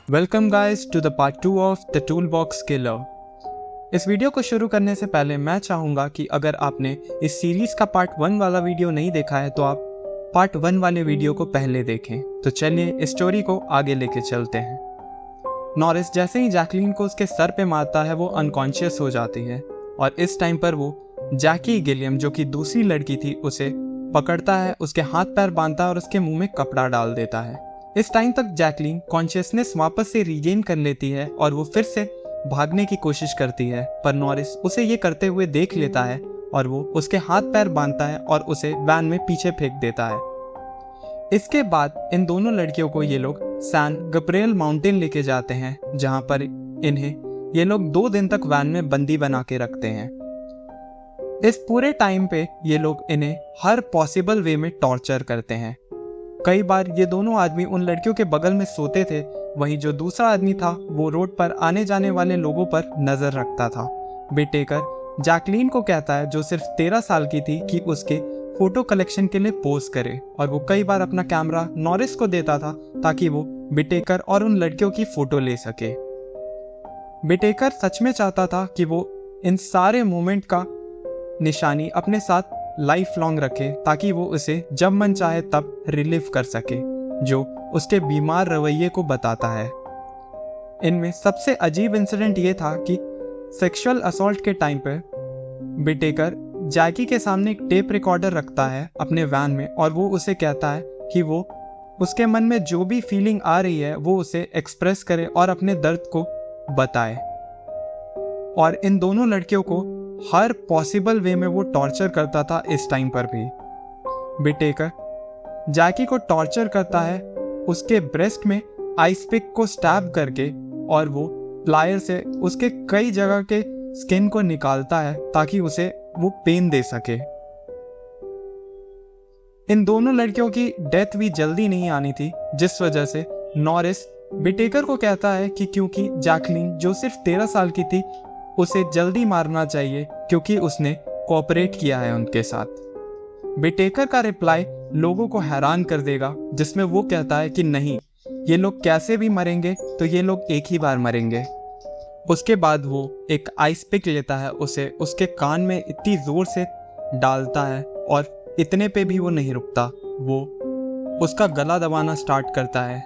Welcome guys to the part 2 of the tool box killer. इस वीडियो को शुरू करने से पहले मैं चाहूँगा कि अगर आपने इस सीरीज़ का पार्ट 1 वाला वीडियो नहीं देखा है तो आप पार्ट 1 वाले वीडियो को पहले देखें। तो चलिए इस स्टोरी को आगे लेके चलते हैं। नॉरिस जैसे ही जैकलीन को उसके सर पे मारता है वो अनकॉन्शियस हो जाती है और इस टाइम पर वो जैकी गिलियम जो कि दूसरी लड़की थी उसे पकड़ता है, उसके हाथ पैर बांधता है और उसके मुंह में कपड़ा डाल देता है। इस टाइम तक जैकलीन कॉन्शियसनेस वापस से रीगेन कर लेती है और वो फिर से भागने की कोशिश करती है, पर नॉरिस उसे ये करते हुए देख लेता है और वो उसके हाथ पैर बांधता है और उसे वैन में पीछे फेंक देता है। इसके बाद इन दोनों लड़कियों को ये लोग सैन गब्रिएल माउंटेन लेके जाते हैं, जहां पर इन्हें ये लोग 2 दिन तक वैन में बंदी बना के रखते हैं। इस पूरे टाइम पे ये लोग इन्हें हर पॉसिबल वे में टॉर्चर करते हैं। कई बार ये दोनों आदमी उन लड़कियों के बगल में सोते थे, वहीं जो दूसरा आदमी था वो रोड पर आने जाने वाले लोगों पर नजर रखता था। बिटेकर जैकलीन को कहता है, जो सिर्फ 13 साल की थी, कि उसके फोटो कलेक्शन के लिए पोज करे और वो कई बार अपना कैमरा नॉरिस को देता था ताकि वो बिटेकर और उन लड़कियों की फोटो ले सके। बिटेकर सच में चाहता था कि वो इन सारे मोमेंट का निशानी अपने साथ लाइफ लॉन्ग रखे ताकि वो उसे जब मन चाहे तब रिलीव कर सके, जो उसके बीमार रवैये को बताता है। इनमें सबसे अजीब इंसिडेंट ये था कि सेक्सुअल असॉल्ट के टाइम पर बिटेकर जैकी के सामने एक टेप रिकॉर्डर रखता है अपने वैन में और वो उसे कहता है कि वो उसके मन में जो भी फीलिंग आ रही है वो उसे एक्सप्रेस करे और अपने दर्द को बताए। और इन दोनों लड़कियों को हर पॉसिबल वे में वो टॉर्चर करता था। इस टाइम पर भी बिटेकर जैकी को टॉर्चर करता है उसके ब्रेस्ट में आइस पिक को स्टैब करके, और वो प्लायर से उसके कई जगह के स्किन को निकालता है ताकि उसे वो पेन दे सके। इन दोनों लड़कियों की डेथ भी जल्दी नहीं आनी थी, जिस वजह से नॉरिस बिटेकर को कहता है कि क्योंकि जैकलीन जो सिर्फ 13 साल की थी उसे जल्दी मारना चाहिए क्योंकि उसने कोऑपरेट किया है उनके साथ। बिटेकर का रिप्लाई लोगों को हैरान कर देगा, जिसमें वो कहता है कि नहीं, ये लोग कैसे भी मरेंगे तो ये लोग एक ही बार मरेंगे। उसके बाद वो एक आइस पिक लेता है, उसे उसके कान में इतनी जोर से डालता है और इतने पे भी वो नहीं रुकता, वो उसका गला दबाना स्टार्ट करता है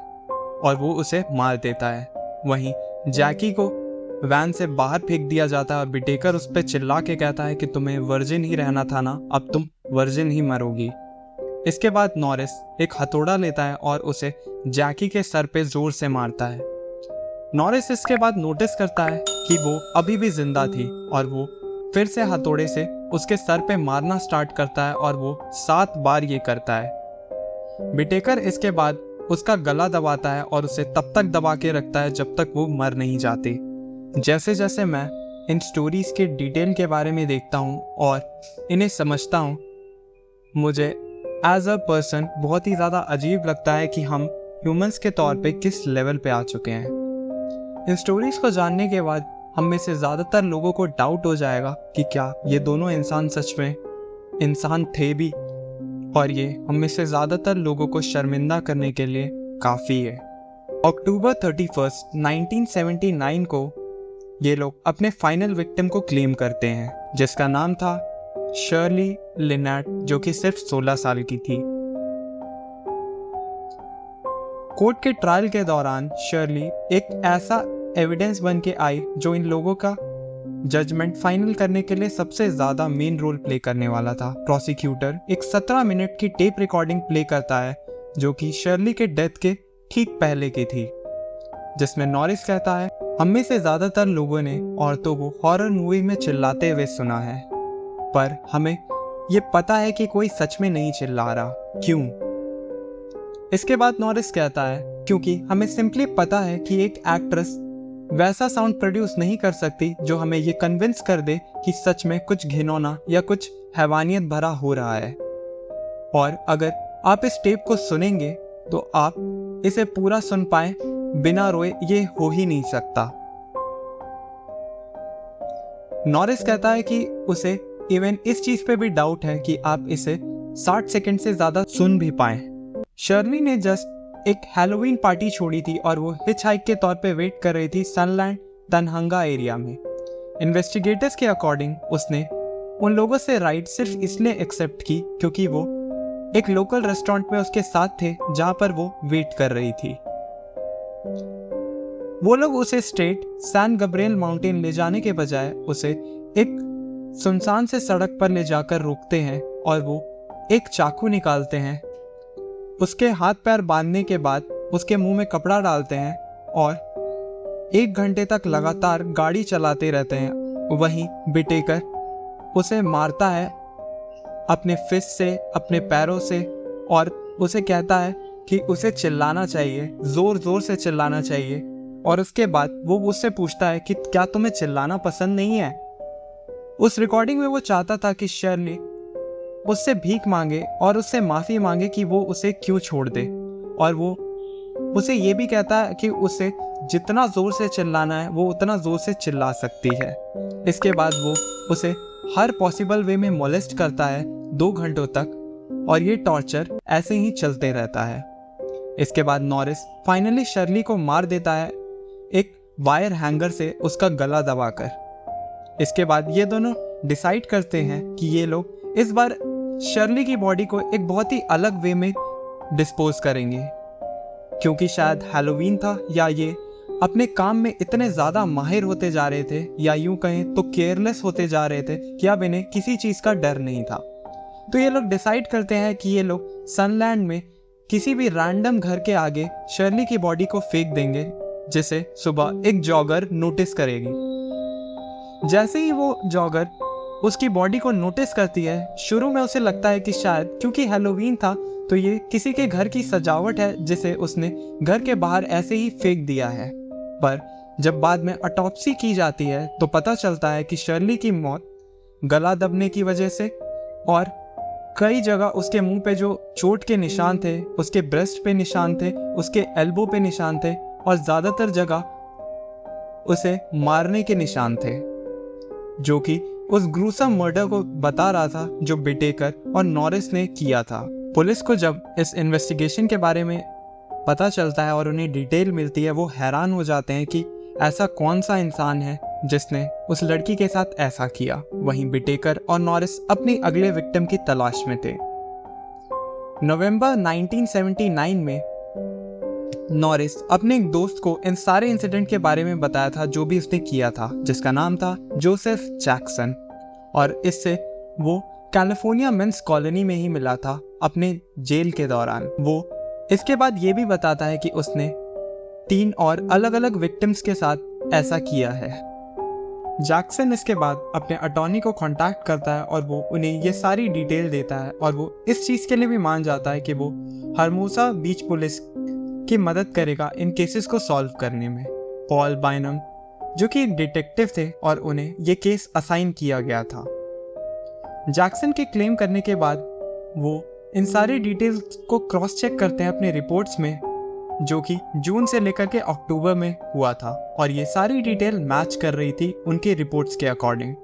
और वो उसे मार देता है। वहीं जैकी को वैन से बाहर फेंक दिया जाता है और बिटेकर उस पर चिल्ला के कहता है कि तुम्हें वर्जिन ही रहना था ना, अब तुम वर्जिन ही मरोगी। इसके बाद नॉरिस एक हथौड़ा लेता है और उसे जैकी के सर पे जोर से मारता है। नॉरिस इसके बाद नोटिस करता है कि वो अभी भी जिंदा थी और वो फिर से हथौड़े से उसके सर पे मारना स्टार्ट करता है और वो 7 बार ये करता है। बिटेकर इसके बाद उसका गला दबाता है और उसे तब तक दबा के रखता है जब तक वो मर नहीं जाती। जैसे जैसे मैं इन स्टोरीज के डिटेल के बारे में देखता हूँ और इन्हें समझता हूँ, मुझे एज अ पर्सन बहुत ही ज़्यादा अजीब लगता है कि हम ह्यूमंस के तौर पे किस लेवल पे आ चुके हैं। इन स्टोरीज को जानने के बाद हम में से ज़्यादातर लोगों को डाउट हो जाएगा कि क्या ये दोनों इंसान सच में इंसान थे भी, और ये हम में से ज़्यादातर लोगों को शर्मिंदा करने के लिए काफ़ी है। अक्टूबर 31, 1979 को ये लोग अपने फाइनल विक्टिम को क्लेम करते हैं, जिसका नाम था शर्ली लिनेट, जो कि सिर्फ 16 साल की थी। कोर्ट के ट्रायल के दौरान शर्ली एक ऐसा एविडेंस बन के आई जो इन लोगों का जजमेंट फाइनल करने के लिए सबसे ज्यादा मेन रोल प्ले करने वाला था। प्रोसिक्यूटर एक 17 मिनट की टेप रिकॉर्डिंग प्ले करता है जो कि शर्ली के डेथ के ठीक पहले की थी, जिसमें नॉरिस कहता है, हम में से ज्यादातर लोगों ने औरतों को हॉरर मूवी में चिल्लाते हुए सुना है, पर हमें ये पता है कि कोई सच में नहीं चिल्ला रहा। क्यों? इसके बाद नॉरिस कहता है, क्योंकि हमें सिंपली पता है कि एक एक्ट्रेस वैसा साउंड प्रोड्यूस नहीं कर सकती जो हमें ये कन्विंस कर दे कि सच में कुछ घिनौना या कुछ हैवानियत भरा हो रहा है। और अगर आप इस टेप को सुनेंगे तो आप इसे पूरा सुन पाए बिना रोए, ये हो ही नहीं सकता। नॉरिस कहता है कि उसे इवन इस चीज पे भी डाउट है कि आप इसे 60 सेकंड से ज्यादा सुन भी पाए। शर्ली ने जस्ट एक हैलोवीन पार्टी छोड़ी थी और वो हिचहाइक के तौर पे वेट कर रही थी सनलैंड तनहंगा एरिया में। इन्वेस्टिगेटर्स के अकॉर्डिंग उसने उन लोगों से राइड सिर्फ इसलिए एक्सेप्ट की क्योंकि वो एक लोकल रेस्टोरेंट में उसके साथ थे जहां पर वो वेट कर रही थी। वो लोग उसे स्ट्रेट सैन गब्रियल माउंटेन ले जाने के बजाय उसे एक सुनसान से सड़क पर ले जाकर रोकते हैं और वो एक चाकू निकालते हैं। उसके हाथ पैर बांधने के बाद उसके मुंह में कपड़ा डालते हैं और 1 घंटे तक लगातार गाड़ी चलाते रहते हैं। वहीं बिटेकर उसे मारता है अपने फिस्ट से, अपने पैरों से, और उसे कहता है कि उसे चिल्लाना चाहिए, जोर जोर से चिल्लाना चाहिए। और उसके बाद वो उससे पूछता है कि क्या तुम्हें चिल्लाना पसंद नहीं है। उस रिकॉर्डिंग में वो चाहता था कि शर्ली उससे भीख मांगे और उससे माफ़ी मांगे कि वो उसे क्यों छोड़ दे, और वो उसे ये भी कहता है कि उसे जितना ज़ोर से चिल्लाना है वो उतना ज़ोर से चिल्ला सकती है। इसके बाद वो उसे हर पॉसिबल वे में मोलेस्ट करता है 2 घंटों तक, और ये टॉर्चर ऐसे ही चलते रहता है। इसके बाद नॉरिस फाइनली शर्ली को मार देता है एक वायर हैंगर से उसका गला दबाकर। इसके बाद ये दोनों डिसाइड करते हैं कि ये लोग इस बार शर्ली की बॉडी को एक बहुत ही अलग वे में डिस्पोज करेंगे, क्योंकि शायद हैलोवीन था या ये अपने काम में इतने ज़्यादा माहिर होते जा रहे थे, या यूं कहें तो केयरलेस होते जा रहे थे कि अब इन्हें किसी चीज़ का डर नहीं था। तो ये लोग डिसाइड करते हैं कि ये लोग सनलैंड में किसी भी रैंडम घर के आगे शर्ली की बॉडी को फेंक देंगे, जिसे सुबह एक जॉगर नोटिस करेगी। जैसे ही वो जॉगर उसकी बॉडी को नोटिस करती है, शुरू में उसे लगता है कि शायद क्योंकि हैलोवीन था तो ये किसी के घर की सजावट है जिसे उसने घर के बाहर ऐसे ही फेंक दिया है। पर जब बाद में ऑटोप्सी की जाती है तो पता चलता है कि शर्ली की मौत गला दबने की वजह से, और कई जगह उसके मुंह पे जो चोट के निशान थे, उसके ब्रेस्ट पे निशान थे, उसके एल्बो पे निशान थे, और ज़्यादातर जगह उसे मारने के निशान थे, जो कि उस ग्रूसम मर्डर को बता रहा था जो बिटेकर और नॉरिस ने किया था। पुलिस को जब इस इन्वेस्टिगेशन के बारे में पता चलता है और उन्हें डिटेल मिलती है, वो हैरान हो जाते हैं कि ऐसा कौन सा इंसान है जिसने उस लड़की के साथ ऐसा किया। वहीं बिटेकर और नॉरिस अपनी अगले विक्टिम की तलाश में थे। नवंबर 1979 में नॉरिस अपने एक दोस्त को इन सारे इंसिडेंट के बारे में बताया था जो भी उसने किया था, जिसका नाम था जोसेफ जैक्सन, और इससे वो कैलिफोर्निया मेंस कॉलोनी में ही मिला था अपने जेल के दौरान। वो इसके बाद ये भी बताता है कि उसने 3 और अलग अलग विक्टिम्स के साथ ऐसा किया है। जैक्सन इसके बाद अपने अटॉर्नी को कांटेक्ट करता है और वो उन्हें ये सारी डिटेल देता है, और वो इस चीज़ के लिए भी मान जाता है कि वो हर्मोसा बीच पुलिस की मदद करेगा इन केसेस को सॉल्व करने में। पॉल बाइनम जो कि एक डिटेक्टिव थे और उन्हें ये केस असाइन किया गया था। जैक्सन के क्लेम करने के बाद वो इन सारी डिटेल्स को क्रॉस चेक करते हैं अपने रिपोर्ट्स में, जो कि जून से लेकर के अक्टूबर में हुआ था, और ये सारी डिटेल मैच कर रही थी उनके रिपोर्ट्स के अकॉर्डिंग।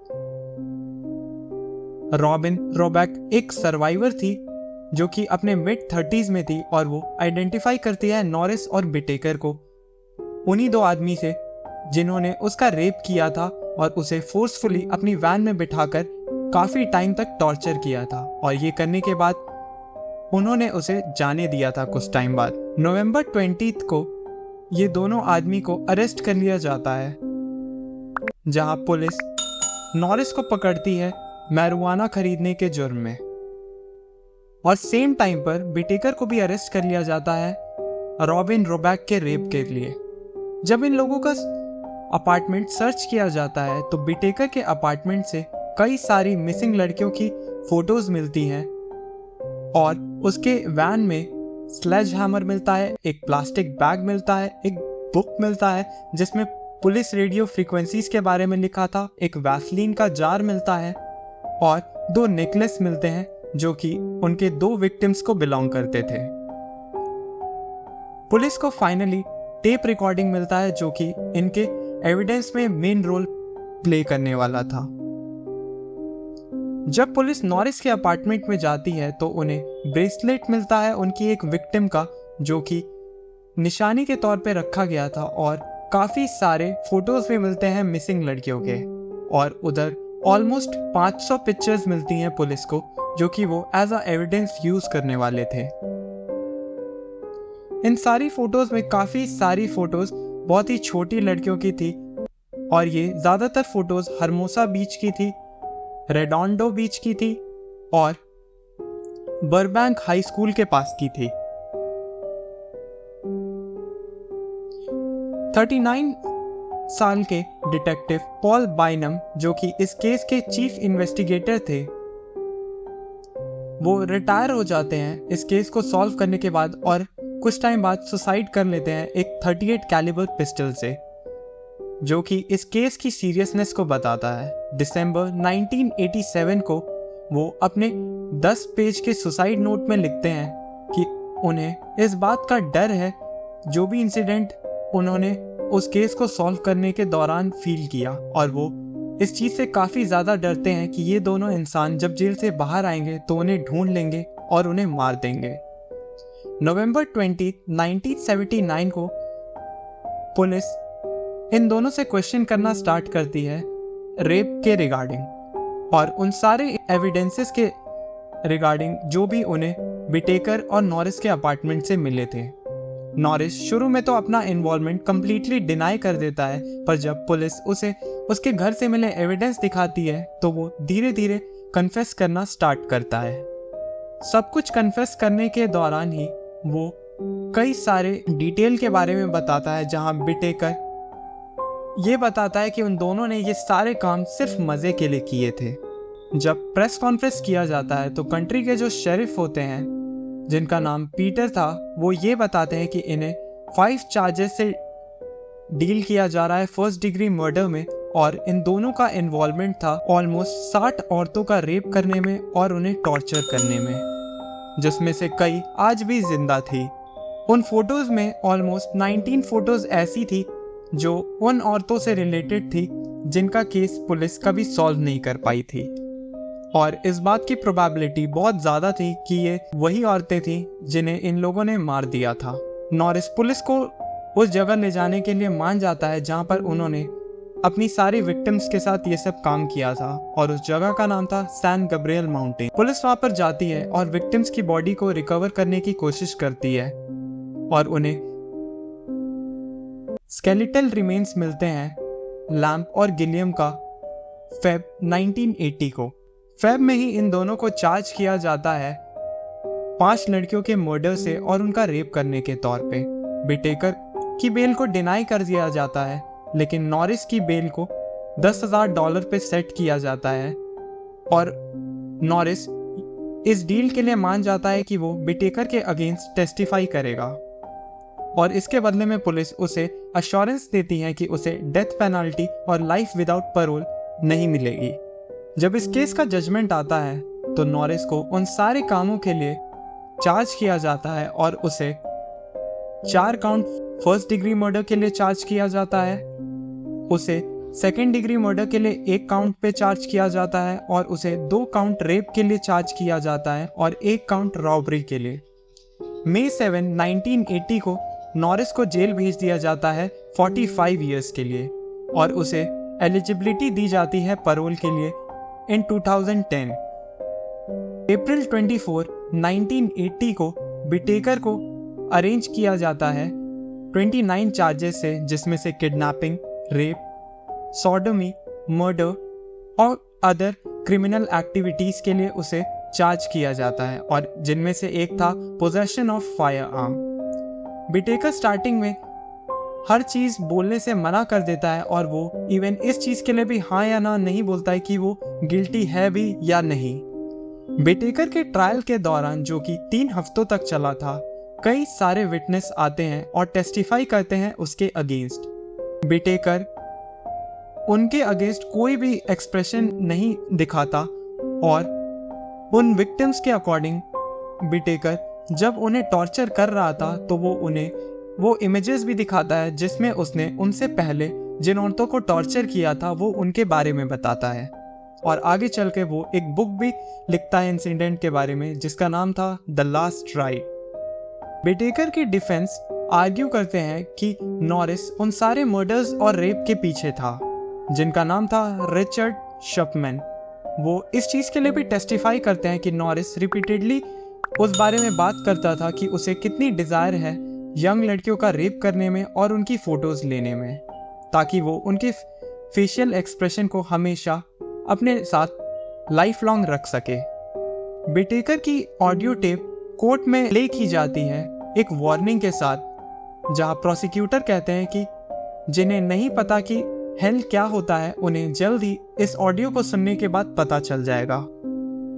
रॉबिन रोबैक एक सर्वाइवर थी जो कि अपने मिड 30s में थी, और वो आइडेंटिफाई करती है नॉरिस और बिटेकर को, उन्हीं 2 आदमी से जिन्होंने उसका रेप किया था और उसे फोर्सफुली अपनी वैन में बिठाकर काफ़ी टाइम तक टॉर्चर किया था, और ये करने के बाद उन्होंने उसे जाने दिया था कुछ टाइम बाद। नवंबर 20 को ये दोनों आदमी को अरेस्ट कर लिया जाता है, जहां पुलिस नॉरिस को पकड़ती है मैरिजुआना खरीदने के जुर्म में, और सेम टाइम पर बिटेकर को भी अरेस्ट कर लिया जाता है रॉबिन रोबैक के रेप के लिए। जब इन लोगों का अपार्टमेंट सर्च किया जाता है तो बिटेकर के अपार्टमेंट से कई सारी मिसिंग लड़कियों की फोटोज मिलती हैं, और उसके वैन में स्लेज हैमर मिलता है, एक प्लास्टिक बैग मिलता है, एक बुक मिलता है जिसमें पुलिस रेडियो फ्रीक्वेंसीज के बारे में लिखा था, एक वैसलीन का जार मिलता है, और 2 नेकलेस मिलते हैं जो कि उनके 2 विक्टिम्स को बिलोंग करते थे। पुलिस को फाइनली टेप रिकॉर्डिंग मिलता है जो कि इनके एविडेंस में मेन रोल प्ले करने वाला था। जब पुलिस नॉरिस के अपार्टमेंट में जाती है तो उन्हें ब्रेसलेट मिलता है उनकी एक विक्टिम का, जो कि निशानी के तौर पे रखा गया था और काफ़ी सारे फोटोज भी मिलते हैं मिसिंग लड़कियों के, और उधर ऑलमोस्ट 500 पिक्चर्स मिलती हैं पुलिस को जो कि वो एज अ एविडेंस यूज करने वाले थे। इन सारी फोटोज में काफ़ी सारी फोटोज बहुत ही छोटी लड़कियों की थी, और ये ज़्यादातर फोटोज हर्मोसा बीच की थी, रेडोंडो बीच की थी और बर्बैंक हाई स्कूल के पास की थी। 39 साल के डिटेक्टिव पॉल बाइनम, जो कि इस केस के चीफ इन्वेस्टिगेटर थे, वो रिटायर हो जाते हैं इस केस को सॉल्व करने के बाद, और कुछ टाइम बाद सुसाइड कर लेते हैं एक 38 कैलिबर पिस्टल से, जो कि इस केस की सीरियसनेस को बताता है। दिसंबर 1987 को वो अपने 10 पेज के सुसाइड नोट में लिखते हैं कि उन्हें इस बात का डर है जो भी इंसिडेंट उन्होंने उस केस को सॉल्व करने के दौरान फील किया, और वो इस चीज़ से काफ़ी ज़्यादा डरते हैं कि ये दोनों इंसान जब जेल से बाहर आएंगे तो उन्हें ढूंढ लेंगे और उन्हें मार देंगे। नवंबर 20, 1979 को पुलिस इन दोनों से क्वेश्चन करना स्टार्ट करती है रेप के रिगार्डिंग, और उन सारे एविडेंसेस के रिगार्डिंग जो भी उन्हें बिटेकर और नॉरिस के अपार्टमेंट से मिले थे। नॉरिस शुरू में तो अपना इन्वॉल्वमेंट कंप्लीटली डिनाई कर देता है, पर जब पुलिस उसे उसके घर से मिले एविडेंस दिखाती है तो वो धीरे धीरे कन्फेस करना स्टार्ट करता है। सब कुछ कन्फेस करने के दौरान ही वो कई सारे डिटेल के बारे में बताता है, जहां बिटेकर ये बताता है कि उन दोनों ने ये सारे काम सिर्फ मजे के लिए किए थे। जब प्रेस कॉन्फ्रेंस किया जाता है तो कंट्री के जो शेरिफ होते हैं, जिनका नाम पीटर था, वो ये बताते हैं कि इन्हें 5 चार्जेस से डील किया जा रहा है फर्स्ट डिग्री मर्डर में, और इन दोनों का इन्वॉल्वमेंट था ऑलमोस्ट 60 औरतों का रेप करने में और उन्हें टॉर्चर करने में, जिसमें से कई आज भी जिंदा थी। उन फोटोज में ऑलमोस्ट 19 फोटोज ऐसी थी जो उन औरतों से रिलेटेड थी जिनका केस पुलिस कभी सॉल्व नहीं कर पाई थी, और इस बात की प्रोबेबिलिटी बहुत ज़्यादा थी कि ये वही औरतें थीं जिन्हें इन लोगों ने मार दिया था। नॉरिस पुलिस को उस जगह ले जाने के लिए मान जाता है जहां पर उन्होंने अपनी सारी विक्टिम्स के साथ ये सब काम किया था, और उस जगह का नाम था सैन गब्रियल माउंटेन। पुलिस वहां पर जाती है और विक्टिम्स की बॉडी को रिकवर करने की कोशिश करती है, और उन्हें स्केलेटल रिमेन्स मिलते हैं लैम्प और गिलियम का फेब 1980 को। फेब में ही इन दोनों को चार्ज किया जाता है 5 लड़कियों के मर्डर से और उनका रेप करने के तौर पे। बिटेकर की बेल को डिनाई कर दिया जाता है, लेकिन नॉरिस की बेल को $10,000 पे सेट किया जाता है, और नॉरिस इस डील के लिए मान जाता है कि वो बिटेकर के अगेंस्ट टेस्टिफाई करेगा, और इसके बदले में पुलिस उसे अश्योरेंस देती है कि उसे डेथ पेनल्टी और लाइफ विदाउट पैरोल नहीं मिलेगी। जब इस केस का जजमेंट आता है तो नॉरिस को उन सारे कामों के लिए चार्ज किया जाता है, और उसे 4 काउंट फर्स्ट डिग्री मर्डर के लिए चार्ज किया जाता है, उसे सेकेंड डिग्री मर्डर के लिए 1 काउंट पे चार्ज किया जाता है, और उसे 2 काउंट रेप के लिए चार्ज किया जाता है और 1 काउंट रॉबरी के लिए। मई 7, 1980 को नॉरिस को जेल भेज दिया जाता है 45 ईयर्स के लिए, और उसे एलिजिबिलिटी दी जाती है पैरोल के लिए इन 2010। अप्रैल 24, 1980 को बिटेकर को अरेंज किया जाता है 29 चार्जेस से, जिसमें से किडनैपिंग, रेप, सॉडोमी, मर्डर और अदर क्रिमिनल एक्टिविटीज के लिए उसे चार्ज किया जाता है, और जिनमें से एक था पोजेशन ऑफ फायर आर्म। बिटेकर स्टार्टिंग में हर चीज बोलने से मना कर देता है, और वो इवन इस चीज के लिए भी हाँ या ना नहीं बोलता है कि वो गिल्टी है भी या नहीं। बिटेकर के ट्रायल के दौरान, जो कि 3 हफ्तों तक चला था, कई सारे विटनेस आते हैं और टेस्टिफाई करते हैं उसके अगेंस्ट। बिटेकर उनके अगेंस्ट कोई भी एक्सप्रेशन नहीं दिखाता, और उन विक्टिम्स के अकॉर्डिंग बिटेकर जब उन्हें टॉर्चर कर रहा था तो वो उन्हें वो इमेजेस भी दिखाता है जिसमें उसने उनसे पहले जिन औरतों को टॉर्चर किया था वो उनके बारे में बताता है, और आगे चल के वो एक बुक भी लिखता है इंसिडेंट के बारे में जिसका नाम था द लास्ट राइड। बिटेकर की डिफेंस आर्ग्यू करते हैं कि नॉरिस उन सारे मर्डर्स और रेप के पीछे था, जिनका नाम था रिचर्ड शपमैन। वो इस चीज़ के लिए भी टेस्टिफाई करते हैं कि नॉरिस रिपीटेडली उस बारे में बात करता था कि उसे कितनी डिज़ायर है यंग लड़कियों का रेप करने में और उनकी फ़ोटोज़ लेने में, ताकि वो उनके फेशियल एक्सप्रेशन को हमेशा अपने साथ लाइफ लॉन्ग रख सके। बिटेकर की ऑडियो टेप कोर्ट में प्ले की जाती है एक वार्निंग के साथ, जहां प्रोसिक्यूटर कहते हैं कि जिन्हें नहीं पता कि हेल क्या होता है उन्हें जल्द ही इस ऑडियो को सुनने के बाद पता चल जाएगा।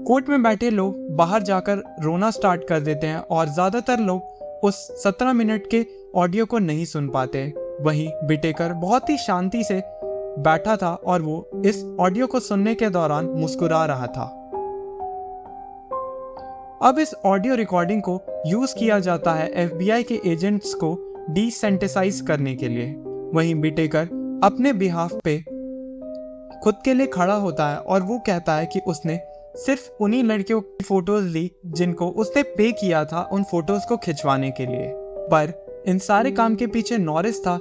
कोर्ट में बैठे लोग बाहर जाकर रोना स्टार्ट कर देते हैं और ज़्यादातर लोग उस 17 मिनट के ऑडियो को नहीं सुन पाते। वहीं बिटेकर बहुत ही शांति से बैठा था और वो इस ऑडियो को सुनने के दौरान मुस्कुरा रहा था। अब इस ऑडियो रिकॉर्डिंग को यूज किया जाता है FBI के एजेंट्स को डिसेंटिसाइज करने के लिए। वहीं बिटेकर अपने बिहाफ पे खुद के लिए खड़ा होता है और वो कहता है कि उसने सिर्फ उन्हीं लड़कियों की फोटोज ली जिनको उसने पे किया था उन फोटोज को खिंचवाने के लिए, पर इन सारे काम के पीछे नॉरिस था,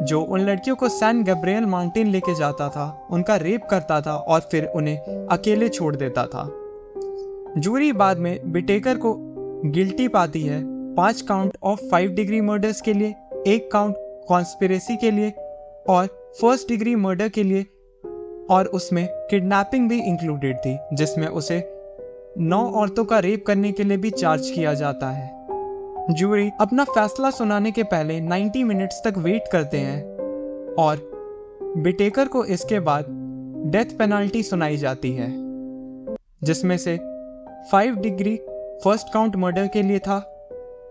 जो उन लड़कियों को सैन गैब्रियल माउंटेन लेके जाता था, उनका रेप करता था और फिर उन्हें अकेले छोड़ देता था। जूरी बाद में बिटेकर को गिल्टी पाती है 5 काउंट ऑफ 5 डिग्री मर्डर्स के लिए, 1 काउंट कॉन्स्पिरेसी के लिए और 1st डिग्री मर्डर के लिए, और उसमें किडनैपिंग भी इंक्लूडेड थी, जिसमें उसे 9 औरतों का रेप करने के लिए भी चार्ज किया जाता है। जूरी अपना फैसला सुनाने के पहले 90 मिनट्स तक वेट करते हैं और बिटेकर को इसके बाद डेथ पेनल्टी सुनाई जाती है, जिसमें से 5 डिग्री 1st काउंट मर्डर के लिए था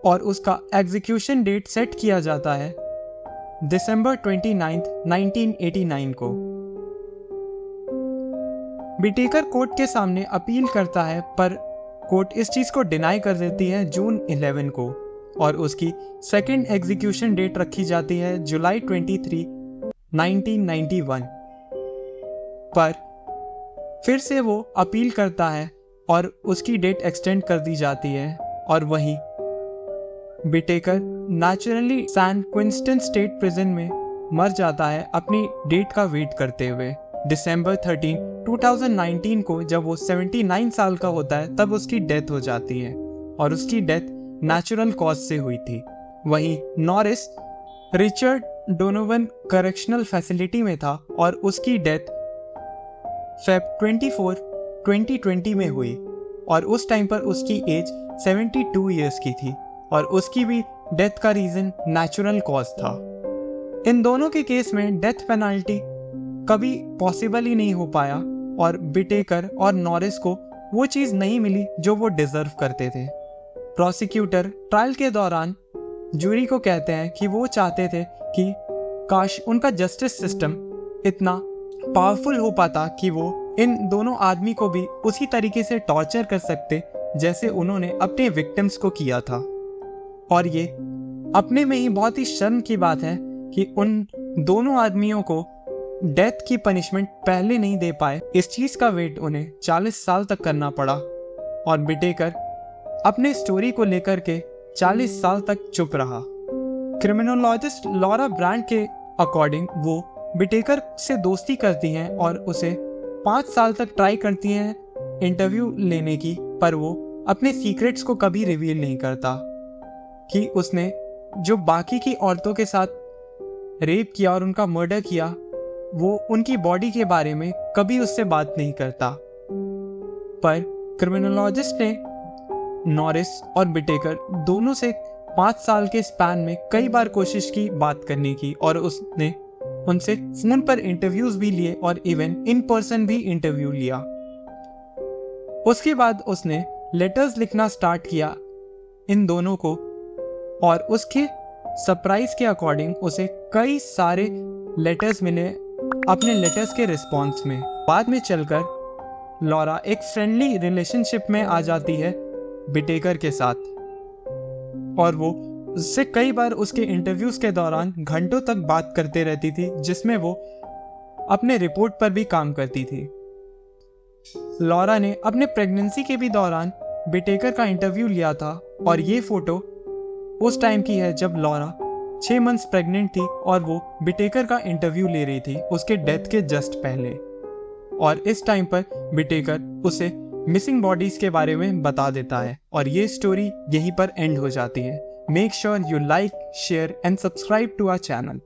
और उसका एग्जीक्यूशन डेट सेट किया जाता है दिसंबर 29, 1989 को। बिटेकर कोर्ट के सामने अपील करता है, पर कोर्ट इस चीज को डिनाई कर देती है जून 11 को और उसकी सेकेंड एग्जीक्यूशन डेट रखी जाती है जुलाई 23, 1991। पर फिर से वो अपील करता है और उसकी डेट एक्सटेंड कर दी जाती है और वहीं बिटेकर नेचुरली सैन क्विंस्टन स्टेट प्रिजन में मर जाता है अपनी डेट का वेट करते हुए। दिसंबर 13, 2019 को जब वो 79 साल का होता है तब उसकी डेथ हो जाती है और उसकी डेथ नेचुरल कॉज से हुई थी। वहीं Norris Richard Donovan correctional facility में था और उसकी डेथ फेब 24, 2020 में हुई और उस टाइम पर उसकी एज 72 ईयर्स की थी और उसकी भी डेथ का रीजन नेचुरल कॉज था। इन दोनों के केस में डेथ पेनल्टी कभी पॉसिबल ही नहीं हो पाया और बिटेकर और नॉरिस को वो चीज़ नहीं मिली जो वो डिजर्व करते थे। प्रोसिक्यूटर ट्रायल के दौरान जूरी को कहते हैं कि वो चाहते थे कि काश उनका जस्टिस सिस्टम इतना पावरफुल हो पाता कि वो इन दोनों आदमी को भी उसी तरीके से टॉर्चर कर सकते जैसे उन्होंने अपने विक्टिम्स को किया था। और ये अपने में ही बहुत ही शर्म की बात है कि उन दोनों आदमियों को डेथ की पनिशमेंट पहले नहीं दे पाए। इस चीज का वेट उन्हें 40 साल तक करना पड़ा और बिटेकर अपने स्टोरी को लेकर के 40 साल तक चुप रहा। क्रिमिनोलॉजिस्ट लॉरा ब्रांड के अकॉर्डिंग वो बिटेकर से दोस्ती करती हैं और उसे 5 साल तक ट्राई करती हैं इंटरव्यू लेने की, पर वो अपने सीक्रेट्स को कभी रिवील नहीं करता कि उसने जो बाकी की औरतों के साथ रेप किया और उनका मर्डर किया, वो उनकी बॉडी के बारे में कभी उससे बात नहीं करता। पर क्रिमिनोलॉजिस्ट ने नॉरिस और बिटेकर दोनों से 5 साल के स्पैन में कई बार कोशिश की बात करने की और उसने उनसे फोन पर इंटरव्यूज भी लिए और इवन इन पर्सन भी इंटरव्यू लिया। उसके बाद उसने लेटर्स लिखना स्टार्ट किया इन दोनों को और उसके सरप्राइज के अकॉर्डिंग उसे कई सारे लेटर्स मिले अपने लेटर्स के रिस्पॉन्स में। बाद में चलकर लॉरा एक फ्रेंडली रिलेशनशिप में आ जाती है बिटेकर के साथ और वो उससे कई बार उसके इंटरव्यूज के दौरान घंटों तक बात करते रहती थी, जिसमें वो अपने रिपोर्ट पर भी काम करती थी। लॉरा ने अपने प्रेगनेंसी के भी दौरान बिटेकर का इंटरव्यू लिया था और ये फोटो उस टाइम की है जब लॉरा 6 मंथ्स प्रेग्नेंट थी और वो बिटेकर का इंटरव्यू ले रही थी उसके डेथ के जस्ट पहले। और इस टाइम पर बिटेकर उसे मिसिंग बॉडीज के बारे में बता देता है और ये स्टोरी यहीं पर एंड हो जाती है। Make sure you like, share and subscribe to our channel.